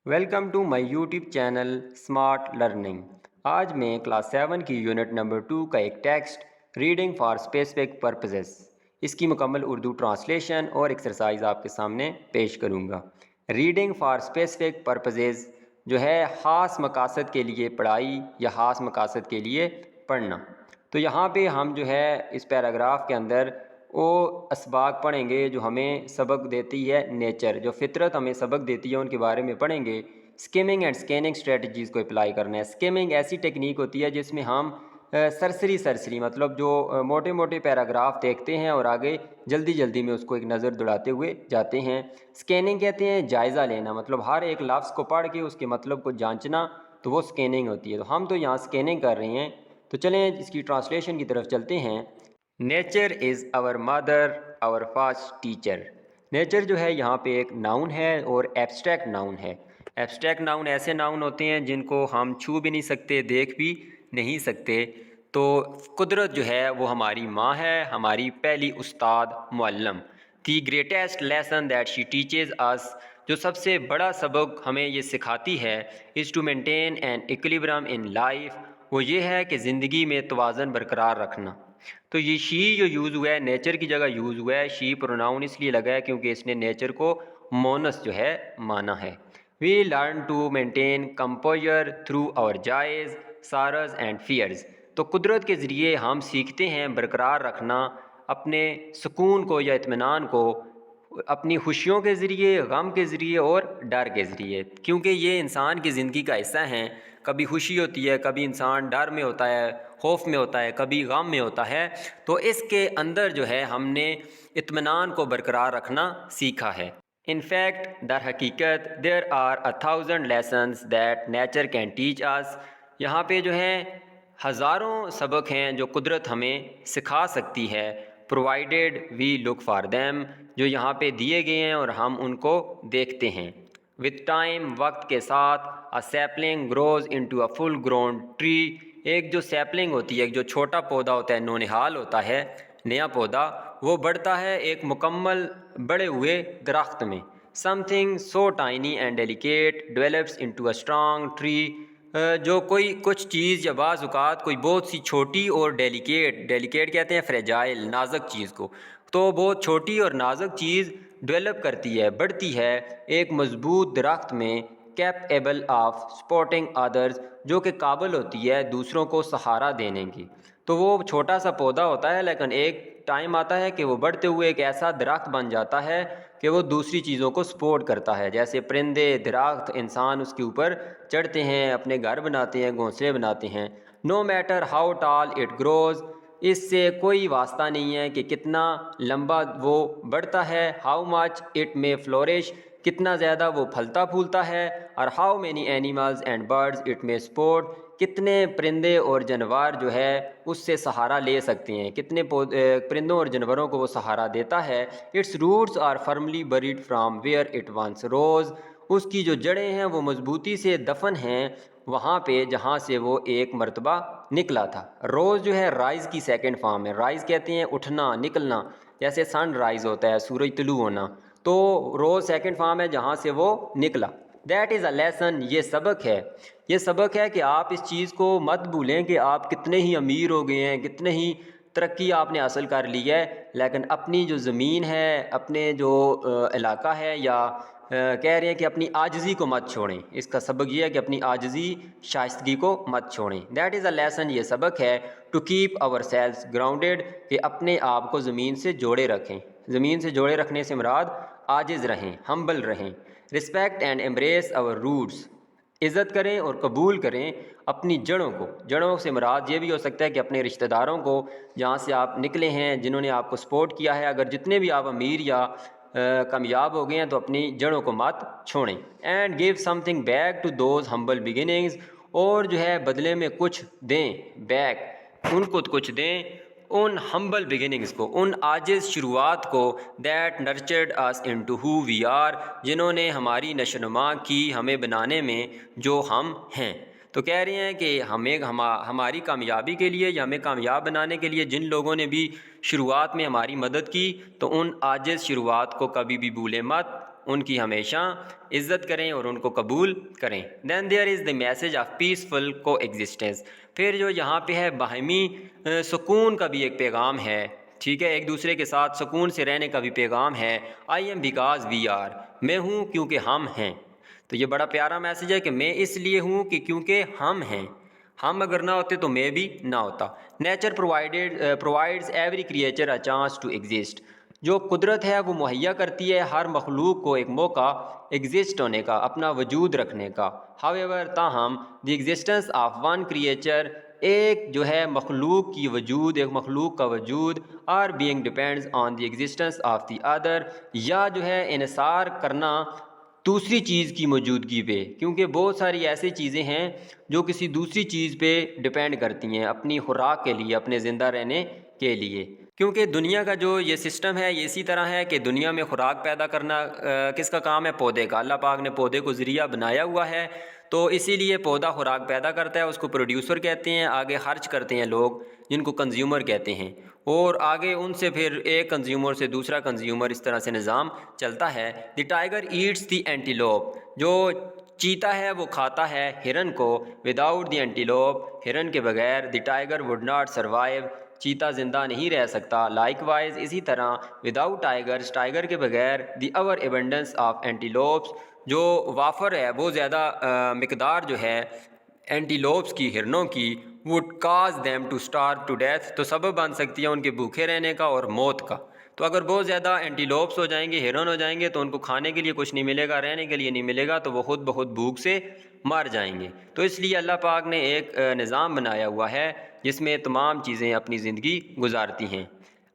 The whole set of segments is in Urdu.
Welcome to my YouTube channel smart learning. آج میں کلاس 7 کی یونٹ نمبر 2 کا ایک text reading for specific purposes اس کی مکمل اردو ٹرانسلیشن اور ایکسرسائز آپ کے سامنے پیش کروں گا۔ ریڈنگ فار اسپیسیفک پرپزز جو ہے خاص مقاصد کے لیے پڑھائی یا خاص مقاصد کے لیے پڑھنا۔ تو یہاں پہ ہم جو ہے اس پیراگراف کے اندر وہ اسباق پڑھیں گے جو ہمیں سبق دیتی ہے نیچر، جو فطرت ہمیں سبق دیتی ہے ان کے بارے میں پڑھیں گے۔ اسکیمنگ اینڈ اسکیننگ اسٹریٹجیز کو اپلائی کرنا ہے۔ اسکیمنگ ایسی ٹیکنیک ہوتی ہے جس میں ہم سرسری مطلب جو موٹے موٹے پیراگراف دیکھتے ہیں اور آگے جلدی جلدی میں اس کو ایک نظر دوڑاتے ہوئے جاتے ہیں۔ اسکیننگ کہتے ہیں جائزہ لینا، مطلب ہر ایک لفظ کو پڑھ کے اس کے مطلب کو جانچنا، تو وہ اسکیننگ ہوتی ہے۔ تو ہم تو یہاں اسکیننگ کر رہے ہیں، تو چلیں اس کی ٹرانسلیشن کی طرف چلتے ہیں۔ Nature is our mother our first teacher. Nature جو ہے یہاں پہ ایک ناؤن ہے اور ایبسٹریکٹ ناؤن ہے۔ ایبسٹریکٹ ناؤن ایسے ناؤن ہوتے ہیں جن کو ہم چھو بھی نہیں سکتے، دیکھ بھی نہیں سکتے۔ تو قدرت جو ہے وہ ہماری ماں ہے، ہماری پہلی استاد معلم۔ The greatest lesson that she teaches us, جو سب سے بڑا سبق ہمیں یہ سکھاتی ہے، is to maintain an equilibrium in life, وہ یہ ہے کہ زندگی میں توازن برقرار رکھنا۔ تو یہ شی جو یوز ہوا ہے نیچر کی جگہ یوز ہوا ہے، شی پروناؤن اس لیے لگا ہے کیونکہ اس نے نیچر کو مونس جو ہے مانا ہے۔ We learn to maintain composure through our joys sorrows and fears, تو قدرت کے ذریعے ہم سیکھتے ہیں برقرار رکھنا اپنے سکون کو یا اطمینان کو، اپنی خوشیوں کے ذریعے، غم کے ذریعے اور ڈر کے ذریعے، کیونکہ یہ انسان کی زندگی کا حصہ ہیں۔ کبھی خوشی ہوتی ہے، کبھی انسان ڈر میں ہوتا ہے، خوف میں ہوتا ہے، کبھی غم میں ہوتا ہے، تو اس کے اندر جو ہے ہم نے اطمینان کو برقرار رکھنا سیکھا ہے۔ ان فیکٹ در حقیقت there are 1000 lessons that nature can teach us, یہاں پہ جو ہے ہزاروں سبق ہیں جو قدرت ہمیں سکھا سکتی ہے، provided we look for them, جو یہاں پہ دیے گئے ہیں اور ہم ان کو دیکھتے ہیں۔ وتھ ٹائم، وقت کے ساتھ، a sapling grows into a full grown tree، ایک جو سیپلنگ ہوتی ہے، ایک جو چھوٹا پودا ہوتا ہے، نونہال ہوتا ہے، نیا پودا، وہ بڑھتا ہے ایک مکمل بڑے ہوئے درخت میں۔ something so tiny and delicate develops into a strong tree، جو کوئی کچھ چیز یا بعض اوقات کوئی بہت سی چھوٹی اور ڈیلیکیٹ کہتے ہیں فریجائل، نازک چیز کو، تو بہت چھوٹی اور نازک چیز ڈیولپ کرتی ہے، بڑھتی ہے ایک مضبوط درخت میں، کیپیبل آف سپورٹنگ ادرز، جو کہ قابل ہوتی ہے دوسروں کو سہارا دینے کی۔ تو وہ چھوٹا سا پودا ہوتا ہے لیکن ایک ٹائم آتا ہے کہ وہ بڑھتے ہوئے ایک ایسا درخت بن جاتا ہے کہ وہ دوسری چیزوں کو سپورٹ کرتا ہے، جیسے پرندے، درخت، انسان اس کے اوپر چڑھتے ہیں، اپنے گھر بناتے ہیں، گھونسلے بناتے ہیں۔ No matter how tall it grows, اس سے کوئی واسطہ نہیں ہے کہ کتنا لمبا وہ بڑھتا ہے، how much it may flourish, کتنا زیادہ وہ پھلتا پھولتا ہے، اور how many animals and birds it may support, کتنے پرندے اور جانور جو ہے اس سے سہارا لے سکتے ہیں، کتنے پرندوں اور جانوروں کو وہ سہارا دیتا ہے۔ Its roots are firmly bred from where it once rose, اس کی جو جڑیں ہیں وہ مضبوطی سے دفن ہیں وہاں پہ جہاں سے وہ ایک مرتبہ نکلا تھا۔ روز جو ہے رائز کی سیکنڈ فارم ہے، رائز کہتے ہیں اٹھنا، نکلنا، جیسے سن رائز ہوتا ہے، سورج طلوع ہونا، تو روز سیکنڈ فارم ہے جہاں سے وہ نکلا۔ دیٹ از اے لیسن، یہ سبق ہے، یہ سبق ہے کہ آپ اس چیز کو مت بھولیں کہ آپ کتنے ہی امیر ہو گئے ہیں، کتنے ہی ترقی آپ نے حاصل کر لی ہے، لیکن اپنی جو زمین ہے، اپنے جو علاقہ ہے، یا کہہ رہے ہیں کہ اپنی عاجزی کو مت چھوڑیں۔ اس کا سبق یہ ہے کہ اپنی عاجزی، شائستگی کو مت چھوڑیں۔ دیٹ از اے لیسن، یہ سبق ہے، to keep ourselves grounded, کہ اپنے آپ کو زمین سے جوڑے رکھیں۔ زمین سے جوڑے رکھنے سے مراد عاجز رہیں، ہمبل رہیں۔ Respect and embrace our roots, عزت کریں اور قبول کریں اپنی جڑوں کو۔ جڑوں سے مراد یہ بھی ہو سکتا ہے کہ اپنے رشتہ داروں کو، جہاں سے آپ نکلے ہیں، جنہوں نے آپ کو سپورٹ کیا ہے، اگر جتنے بھی آپ امیر یا کامیاب ہو گئے ہیں تو اپنی جڑوں کو مت چھوڑیں۔ And give something back to those humble beginnings, اور جو ہے بدلے میں کچھ دیں، بیک، ان کو کچھ دیں، ان ہمبل بگننگز کو، ان عاجز شروعات کو، that nurtured us into who we are, جنہوں نے ہماری نشوونما کی ہمیں بنانے میں جو ہم ہیں۔ تو کہہ رہے ہیں کہ ہماری کامیابی کے لیے یا ہمیں کامیاب بنانے کے لیے جن لوگوں نے بھی شروعات میں ہماری مدد کی، تو ان عاجز شروعات کو کبھی بھی بھولیں مت، ان کی ہمیشہ عزت کریں اور ان کو قبول کریں. Then there is the message of peaceful coexistence. پھر جو یہاں پہ ہے باہمی سکون کا بھی ایک پیغام ہے. ٹھیک ہے, ایک دوسرے کے ساتھ سکون سے رہنے کا بھی پیغام ہے. I am because we are, میں ہوں کیونکہ ہم ہیں. تو یہ بڑا پیارا میسج ہے کہ میں اس لیے ہوں کہ کیونکہ ہم ہیں, ہم اگر نہ ہوتے تو میں بھی نہ ہوتا. Nature provides every creature a chance to exist. جو قدرت ہے وہ مہیا کرتی ہے ہر مخلوق کو ایک موقع ایگزسٹ ہونے کا, اپنا وجود رکھنے کا. however تاہم دی ایگزسٹنس آف ون کریچر, ایک جو ہے مخلوق کی وجود, ایک مخلوق کا وجود, or being depends on the existence of the other, یا جو ہے انحصار کرنا دوسری چیز کی موجودگی پہ, کیونکہ بہت ساری ایسی چیزیں ہیں جو کسی دوسری چیز پہ ڈپینڈ کرتی ہیں اپنی خوراک کے لیے, اپنے زندہ رہنے کے لیے. کیونکہ دنیا کا جو یہ سسٹم ہے یہ اسی طرح ہے کہ دنیا میں خوراک پیدا کرنا کس کا کام ہے؟ پودے کا. اللہ پاک نے پودے کو ذریعہ بنایا ہوا ہے, تو اسی لیے پودا خوراک پیدا کرتا ہے, اس کو پروڈیوسر کہتے ہیں. آگے خرچ کرتے ہیں لوگ جن کو کنزیومر کہتے ہیں, اور آگے ان سے پھر ایک کنزیومر سے دوسرا کنزیومر, اس طرح سے نظام چلتا ہے. دی ٹائیگر ایٹس دی اینٹیلوپ, جو چیتا ہے وہ کھاتا ہے ہرن کو. وداؤٹ دی اینٹیلوپ, ہرن کے بغیر دی ٹائیگر وڈ ناٹ سروائیو, چیتا زندہ نہیں رہ سکتا. لائک وائز اسی طرح وداؤٹ ٹائیگرز, ٹائیگر کے بغیر دی اوور ایبنڈنس آف اینٹیلوپس, جو وافر ہے وہ زیادہ مقدار جو ہے اینٹیلوپس کی, ہرنوں کی, would cause them to starve to death, تو سبب بن سکتی ہے ان کے بھوکے رہنے کا اور موت کا. تو اگر بہت زیادہ اینٹیلوپس ہو جائیں گے, ہرن ہو جائیں گے, تو ان کو کھانے کے لیے کچھ نہیں ملے گا, رہنے کے لیے نہیں ملے گا, تو وہ خود بخود بھوک سے مر جائیں گے. تو اس لیے اللہ پاک نے ایک نظام بنایا ہوا ہے جس میں تمام چیزیں اپنی زندگی گزارتی ہیں.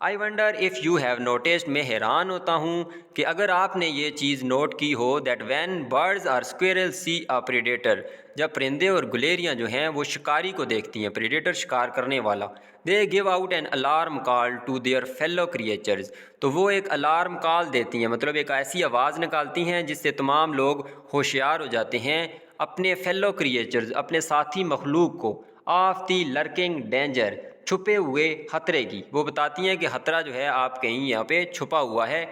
I wonder if you have noticed, میں حیران ہوتا ہوں کہ اگر آپ نے یہ چیز نوٹ کی ہو, that when birds or squirrel see a predator, جب پرندے اور گلیریاں جو ہیں وہ شکاری کو دیکھتی ہیں, پریڈیٹر شکار کرنے والا, they give out an alarm call to their fellow creatures, تو وہ ایک الارم کال دیتی ہیں, مطلب ایک ایسی آواز نکالتی ہیں جس سے تمام لوگ ہوشیار ہو جاتے ہیں اپنے فیلو کریچرز, اپنے ساتھی مخلوق کو, آف دی لرکنگ ڈینجر, چھپے ہوئے خطرے کی. وہ بتاتی ہیں کہ خطرہ جو ہے آپ کہیں یہاں پہ چھپا ہوا ہے,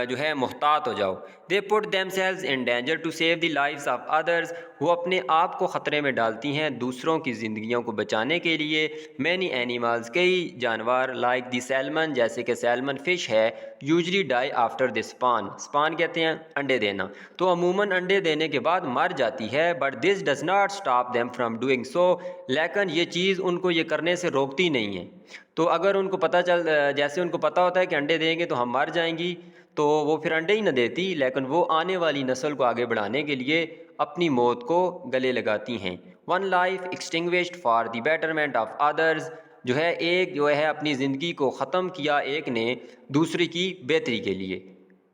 جو ہے محتاط ہو جاؤ. They put themselves in danger to save the lives of others, وہ اپنے آپ کو خطرے میں ڈالتی ہیں دوسروں کی زندگیوں کو بچانے کے لیے. مینی اینیملز, کئی جانور, لائک دی سیلمن, جیسے کہ سیلمن فش ہے, یوزلی ڈائی آفٹر دی سپان, سپان کہتے ہیں انڈے دینا, تو عموماً انڈے دینے کے بعد مر جاتی ہے. But this does not stop them from doing so, لیکن یہ چیز ان کو یہ کرنے سے روکتی نہیں ہے. تو اگر ان کو جیسے ان کو پتہ ہوتا ہے کہ انڈے دیں گے تو ہم مر جائیں گی, تو وہ پھر انڈے ہی نہ دیتی, لیکن وہ آنے والی نسل کو آگے بڑھانے کے لیے اپنی موت کو گلے لگاتی ہیں. One life extinguished for the betterment of others, جو ہے ایک جو ہے اپنی زندگی کو ختم کیا ایک نے دوسری کی بہتری کے لیے.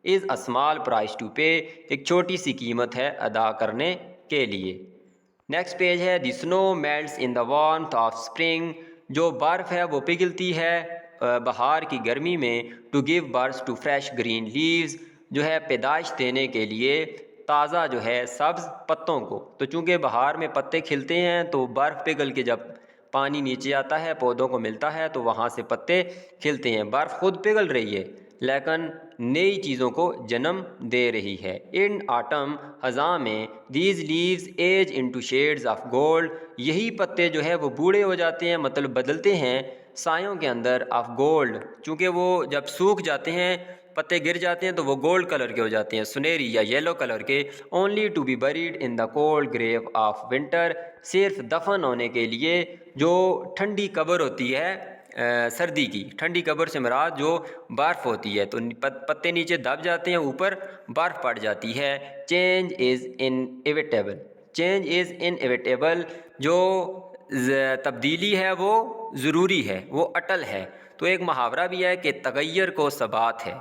Is a small price to pay, ایک چھوٹی سی قیمت ہے ادا کرنے کے لیے. نیکسٹ پیج ہے دی سنو میلٹس ان دا وارمتھ آف اسپرنگ, جو برف ہے وہ پگھلتی ہے بہار کی گرمی میں. To give birth to fresh green leaves, جو ہے پیدائش دینے کے لیے تازہ جو ہے سبز پتوں کو. تو چونکہ بہار میں پتے کھلتے ہیں تو برف پگھل کے جب پانی نیچے آتا ہے پودوں کو ملتا ہے تو وہاں سے پتے کھلتے ہیں. برف خود پگھل رہی ہے لیکن نئی چیزوں کو جنم دے رہی ہے. ان آٹم, خزاں میں, these leaves age into shades of gold, یہی پتے جو ہے وہ بوڑھے ہو جاتے ہیں, مطلب بدلتے ہیں سایوں کے اندر, آف گولڈ, چونکہ وہ جب سوکھ جاتے ہیں پتے گر جاتے ہیں تو وہ گولڈ کلر کے ہو جاتے ہیں, سنہری یا یلو کلر کے. Only to be buried in the cold grave of winter, صرف دفن ہونے کے لیے جو ٹھنڈی قبر ہوتی ہے سردی کی. ٹھنڈی قبر سے مراد جو برف ہوتی ہے, تو پتے نیچے دب جاتے ہیں, اوپر برف پڑ جاتی ہے. Change is inevitable, change is inevitable, جو تبدیلی ہے وہ ضروری ہے, وہ اٹل ہے. تو ایک محاورہ بھی ہے کہ تغیر کو ثبات ہے,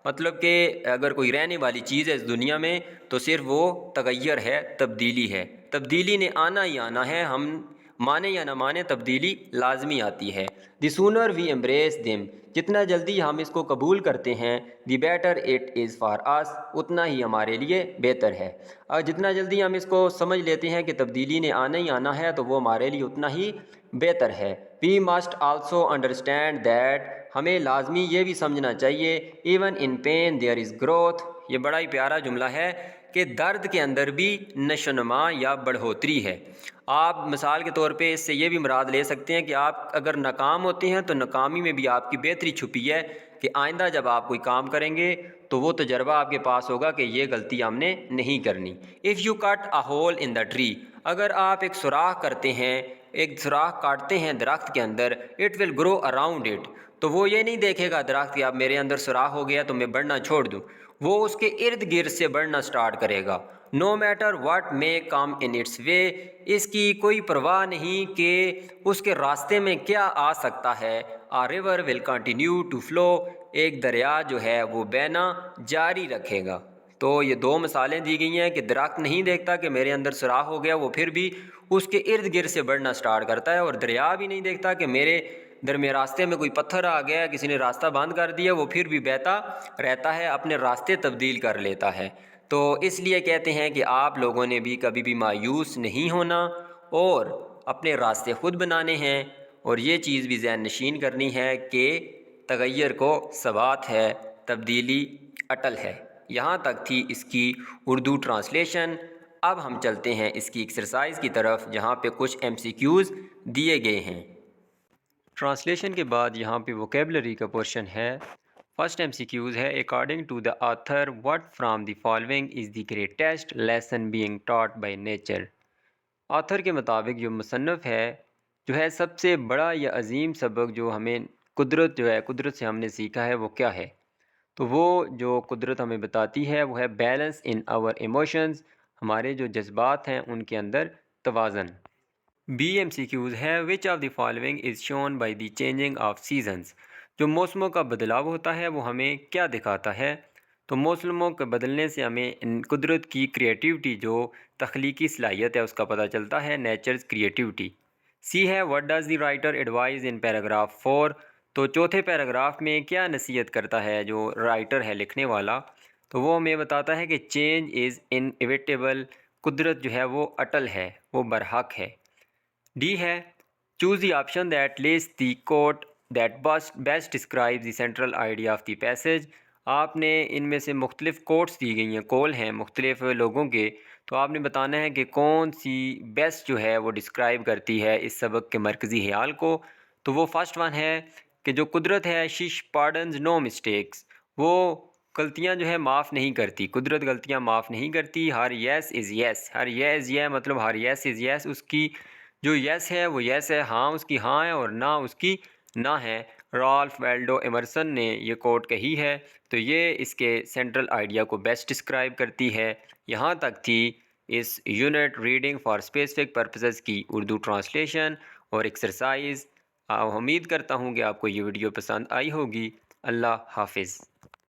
مطلب کہ اگر کوئی رہنے والی چیز ہے اس دنیا میں تو صرف وہ تغیر ہے, تبدیلی ہے. تبدیلی نے آنا ہی آنا ہے, ہم مانے یا نہ مانے تبدیلی لازمی آتی ہے. The sooner we embrace them, جتنا جلدی ہم اس کو قبول کرتے ہیں, the better it is for us, اتنا ہی ہمارے لیے بہتر ہے. اور جتنا جلدی ہم اس کو سمجھ لیتے ہیں کہ تبدیلی نے آنا ہی آنا ہے تو وہ ہمارے لیے اتنا ہی بہتر ہے. We must also understand that, ہمیں لازمی یہ بھی سمجھنا چاہیے, even in pain there is growth, یہ بڑا ہی پیارا جملہ ہے کہ درد کے اندر بھی نشوونما یا بڑھوتری ہے۔ آپ مثال کے طور پہ اس سے یہ بھی مراد لے سکتے ہیں کہ آپ اگر ناکام ہوتے ہیں تو ناکامی میں بھی آپ کی بہتری چھپی ہے کہ آئندہ جب آپ کوئی کام کریں گے تو وہ تجربہ آپ کے پاس ہوگا کہ یہ غلطی ہم نے نہیں کرنی۔ If you cut a hole in the tree, اگر آپ ایک سوراخ کرتے ہیں، ایک سوراخ کاٹتے ہیں درخت کے اندر، it will grow around it, تو وہ یہ نہیں دیکھے گا درخت کہ اب میرے اندر سوراخ ہو گیا تو میں بڑھنا چھوڑ دوں، وہ اس کے ارد گرد سے بڑھنا سٹارٹ کرے گا۔ No matter what may come in its way, اس کی کوئی پرواہ نہیں کہ اس کے راستے میں کیا آ سکتا ہے۔ A river will continue to flow, ایک دریا جو ہے وہ بہنا جاری رکھے گا۔ تو یہ دو مثالیں دی گئی ہیں کہ درخت نہیں دیکھتا کہ میرے اندر سوراخ ہو گیا، وہ پھر بھی اس کے ارد گرد سے بڑھنا سٹارٹ کرتا ہے، اور دریا بھی نہیں دیکھتا کہ میرے درمیان راستے میں کوئی پتھر آ گیا، کسی نے راستہ بند کر دیا، وہ پھر بھی بہتا رہتا ہے، اپنے راستے تبدیل کر لیتا ہے۔ تو اس لیے کہتے ہیں کہ آپ لوگوں نے بھی کبھی بھی مایوس نہیں ہونا اور اپنے راستے خود بنانے ہیں، اور یہ چیز بھی ذہن نشین کرنی ہے کہ تغیر کو ثبات ہے، تبدیلی اٹل ہے۔ یہاں تک تھی اس کی اردو ٹرانسلیشن۔ اب ہم چلتے ہیں اس کی ایکسرسائز کی طرف، جہاں پہ کچھ MCQs دیے گئے ہیں۔ ٹرانسلیشن کے بعد یہاں پہ ووکیبلری کا پورشن ہے۔ فرسٹ MCQs ہے، according to the author what from the following is the greatest lesson being taught by nature. Author کے مطابق جو مصنف ہے، جو ہے سب سے بڑا یا عظیم سبق جو ہمیں قدرت سے ہم نے سیکھا ہے وہ کیا ہے؟ تو وہ جو قدرت ہمیں بتاتی ہے وہ ہے بیلنس ان آور ایموشنز، ہمارے جو جذبات ہیں ان کے اندر توازن۔ BMCQs ہے، which of the following is shown by the changing of seasons, جو موسموں کا بدلاؤ ہوتا ہے وہ ہمیں کیا دکھاتا ہے؟ تو موسموں کے بدلنے سے ہمیں قدرت کی کریٹیوٹی، جو تخلیقی صلاحیت ہے، اس کا پتہ چلتا ہے، نیچرز کریٹیوٹی۔ سی ہے، what does the writer advise in paragraph 4، تو چوتھے پیراگراف میں کیا نصیحت کرتا ہے جو رائٹر ہے، لکھنے والا؟ تو وہ ہمیں بتاتا ہے کہ چینج از انیویٹیبل، قدرت جو ہے وہ اٹل ہے، وہ برحق ہے۔ ڈی ہے، choose the option that lists the quote that best describe the central idea of the passage. آپ نے ان میں سے مختلف کوٹس دی گئی ہیں، کول ہیں مختلف لوگوں کے، تو آپ نے بتانا ہے کہ کون سی بیسٹ جو ہے وہ ڈسکرائب کرتی ہے اس سبق کے مرکزی خیال کو۔ تو وہ فرسٹ ون ہے کہ جو قدرت ہے، شش پارڈنز نو مسٹیکس، وہ غلطیاں جو ہے معاف نہیں کرتی، قدرت غلطیاں معاف نہیں کرتی۔ ہر یس از یس، ہر یس یہ مطلب ہر یس از یس، اس کی جو یس ہے وہ یس ہے، ہاں اس کی ہاں ہے، اور نہ اس کی نہ ہے۔ رالف والڈو ایمرسن نے یہ کوٹ کہی ہے، تو یہ اس کے سینٹرل آئیڈیا کو بیسٹ ڈسکرائب کرتی ہے۔ یہاں تک تھی اس unit reading for specific purposes کی اردو ٹرانسلیشن اور ایکسرسائز۔ امید کرتا ہوں کہ آپ کو یہ ویڈیو پسند آئی ہوگی۔ اللہ حافظ۔